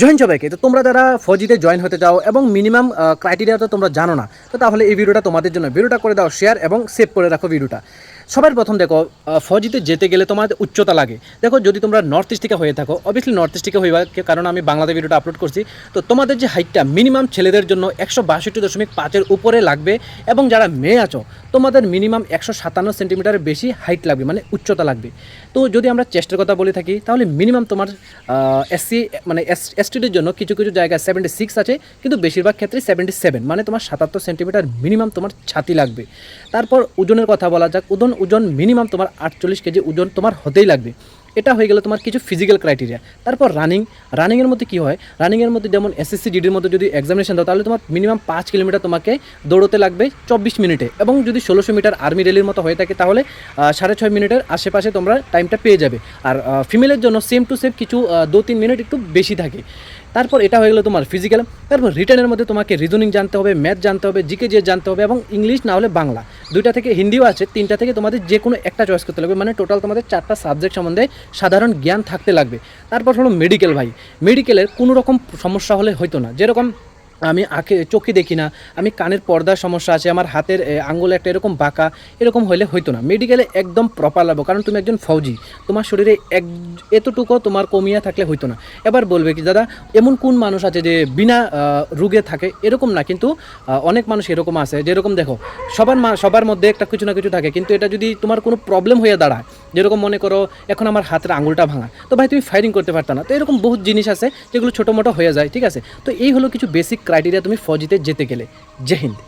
Join সবাইকে। তো তোমরা যারা ফৌজিতে জয়েন হতে চাও এবং মিনিমাম ক্রাইটেরিয়া তো তোমরা জানো না, তো তাহলে এই ভিডিওটা তোমাদের জন্য। ভিডিওটা করে দাও শেয়ার এবং সেভ করে রাখো ভিডিওটা। সবার প্রথম দেখো, ফৌজিতে যেতে গেলে তোমার উচ্চতা লাগে। দেখো, যদি তোমরা নর্থ ইস্ট থেকে হয়ে থাকো, অবভিয়াসলি নর্থ ইস্ট থেকে হইবা, কারণ আমি বাংলাতে ভিডিওটা আপলোড করছি। তো তোমাদের যে হাইটটা মিনিমাম ছেলেদের জন্য 162.5-এর উপরে লাগবে, এবং যারা মেয়ে আছো তোমাদের মিনিমাম 157 সেন্টিমিটারের বেশি হাইট লাগবে, মানে উচ্চতা লাগবে। তো যদি আমরা চেস্টের কথা বলে থাকি, তাহলে মিনিমাম তোমার এসসি মানে এসটিদের জন্য কিছু কিছু জায়গায় 76 আছে, কিন্তু বেশিরভাগ ক্ষেত্রে 77, মানে তোমার 77 সেন্টিমিটার মিনিমাম তোমার ছাতি লাগবে। তারপর ওজনের কথা বলা যাক, ওজন মিনিমাম তোমার 48 কেজি ওজন তোমার হতেই লাগবে। এটা হয়ে গেলে তোমার কিছু ফিজিক্যাল ক্রাইটেরিয়া। তারপর রানিংয়ের মধ্যে কী হয়, রানিংয়ের মধ্যে যেমন এসএসসি জিডির মধ্যে যদি এক্সামিনেশন দাও, তাহলে তোমার মিনিমাম 5 কিলোমিটার তোমাকে দৌড়তে লাগবে 24 মিনিটে, এবং যদি 1600 মিটার আর্মি র্যালির মতো হয়ে থাকে তাহলে 6.5 মিনিটের আশেপাশে তোমরা টাইমটা পেয়ে যাবে। আর ফিমেলের জন্য সেম টু সেম কিছু 2-3 মিনিট একটু বেশি থাকে। তারপর এটা হয়ে গেলো তোমার ফিজিক্যাল। তারপর রিটেনের মধ্যে তোমাকে রিজনিং জানতে হবে, ম্যাথ জানতে হবে, জিকে জানতে হবে, এবং ইংলিশ না হলে বাংলা, 2টা থেকে হিন্দিও আছে, 3টা থেকে তোমাদের যে কোনো একটা চয়েস করতে লাগবে। মানে টোটাল তোমাদের 4টা সাবজেক্ট সম্বন্ধে সাধারণ জ্ঞান থাকতে লাগবে। তারপর হলো মেডিকেল। ভাই, মেডিকেলের কোনো রকম সমস্যা হলে হয়তো না, যেরকম আমি চোখে দেখি না, আমি কানের পর্দার সমস্যা আছে, আমার হাতের আঙ্গুলে একটা এরকম বাঁকা, এরকম হলে হয়তো না। মেডিকেলে একদম প্রপার লাগবে, কারণ তুমি একজন ফৌজি, তোমার শরীরে এতটুকু তোমার কমিয়া থাকলে হয়তো না। এবার বলবে কি, দাদা এমন কোন মানুষ আছে যে বিনা রোগে থাকে? এরকম না, কিন্তু অনেক মানুষ এরকম আছে, যেরকম দেখো সবার মধ্যে একটা কিছু না কিছু থাকে, কিন্তু এটা যদি তোমার কোনো প্রবলেম হয়ে দাঁড়ায়, যেরকম মনে করো এখন আমার হাতের আঙুলটা ভাঙা, তো ভাই তুমি ফায়ারিং করতে পারতো না। তো এরকম বহুত জিনিস আছে যেগুলো ছোটো মোটো হয়ে যায়, ঠিক আছে? তো এই হলো কিছু বেসিক ক্রাইটেরিয়া তুমি ফৌজিতে যেতে গেলে। জয় হিন্দ।